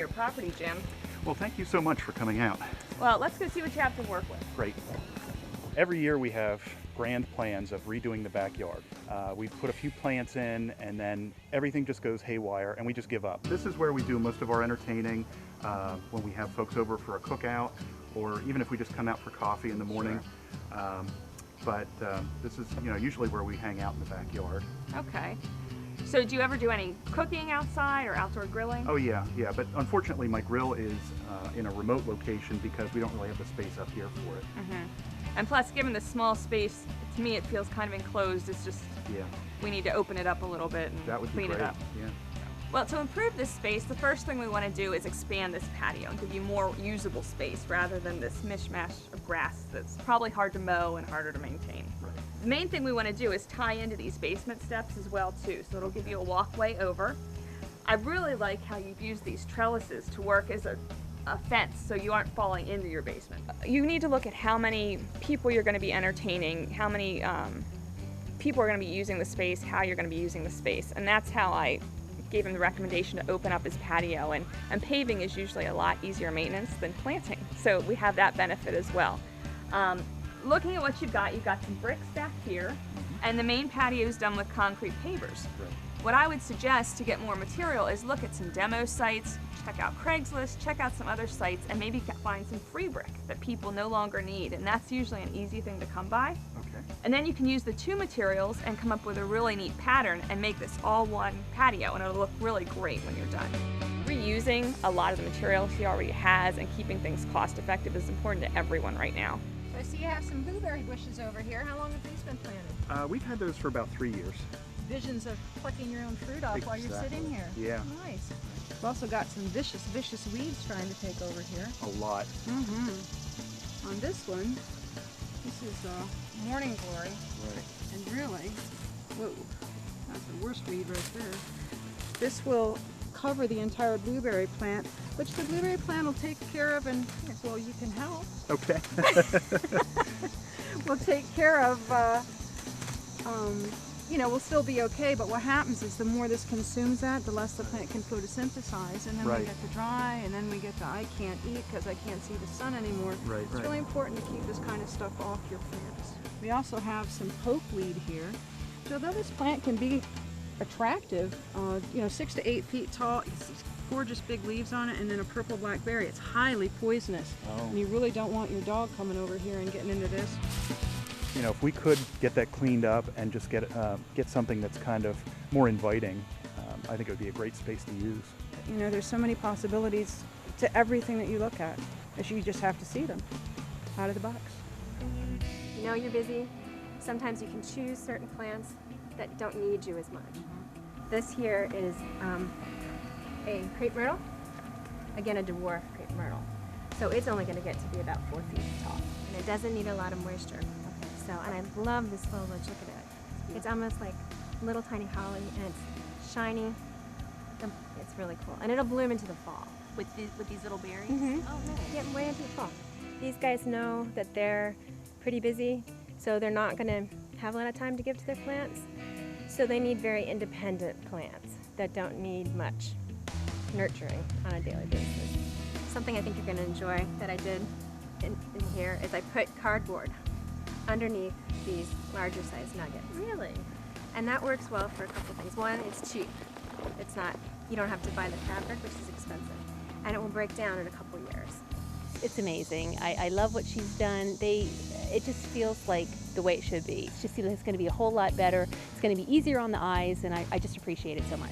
your property, Jim. Well, thank you so much for coming out. Well, let's go see what you have to work with. Great. Every year we have grand plans of redoing the backyard. We put a few plants in and then everything just goes haywire and we just give up. This is where we do most of our entertaining when we have folks over for a cookout or even if we just come out for coffee in the morning. Sure. But this is usually where we hang out in the backyard. Okay. So do you ever do any cooking outside or outdoor grilling? Oh yeah, but unfortunately my grill is in a remote location because we don't really have the space up here for it. Mm-hmm. And plus, given the small space, to me it feels kind of enclosed. It's just, we need to open it up a little bit and clean it up. Yeah. Well, to improve this space, the first thing we want to do is expand this patio and give you more usable space rather than this mishmash of grass that's probably hard to mow and harder to maintain. Right. The main thing we want to do is tie into these basement steps as well too, so it'll give you a walkway over. I really like how you've used these trellises to work as a fence so you aren't falling into your basement. You need to look at how many people you're going to be entertaining, how many people are going to be using the space, how you're going to be using the space, and that's how I gave him the recommendation to open up his patio, and paving is usually a lot easier maintenance than planting, so we have that benefit as well. Looking at what you've got some bricks back here, and the main patio is done with concrete pavers. Right. What I would suggest to get more material is look at some demo sites, check out Craigslist, check out some other sites, and maybe find some free brick that people no longer need, and that's usually an easy thing to come by. Okay. And then you can use the two materials and come up with a really neat pattern and make this all one patio, and it'll look really great when you're done. Reusing a lot of the materials he already has and keeping things cost effective is important to everyone right now. So I see you have some blueberry bushes over here. How long have these been planted? We've had those for about 3 years. Visions of plucking your own fruit off while you're sitting here. Yeah. Nice. We've also got some vicious weeds trying to take over here. A lot. Mm-hmm. On this one, this is morning glory. Right. And really, whoa, that's the worst weed right there. This will cover the entire blueberry plant, which the blueberry plant will take care of, and well, you can help. Okay. We'll take care of, we'll still be okay, but what happens is the more this consumes that, the less the plant can photosynthesize, and then we get to dry, and then we get to I can't eat because I can't see the sun anymore. Right, it's really important to keep this kind of stuff off your plants. We also have some pokeweed here. So although this plant can be attractive, 6 to 8 feet tall, it's gorgeous big leaves on it, and then a purple blackberry. It's highly poisonous, and you really don't want your dog coming over here and getting into this. If we could get that cleaned up and just get something that's kind of more inviting, I think it would be a great space to use. There's so many possibilities to everything that you look at, as you just have to see them out of the box. You're busy. Sometimes you can choose certain plants that don't need you as much. This here is a crepe myrtle, again a dwarf crepe myrtle. So it's only going to get to be about 4 feet tall, and it doesn't need a lot of moisture. So, and I love this foliage, look at it. It's almost like little tiny holly, and it's shiny. It's really cool, and it'll bloom into the fall. With these little berries? Mm-hmm. Oh, nice. Yeah, way into the fall. These guys know that they're pretty busy, so they're not going to have a lot of time to give to their plants. So they need very independent plants that don't need much nurturing on a daily basis. Something I think you're going to enjoy that I did in here is I put cardboard underneath these larger size nuggets. Really? And that works well for a couple of things. One, it's cheap. It's not, you don't have to buy the fabric, which is expensive. And it will break down in a couple years. It's amazing. I love what she's done. It just feels like the way it should be. It just feels like it's going to be a whole lot better. It's going to be easier on the eyes, and I just appreciate it so much.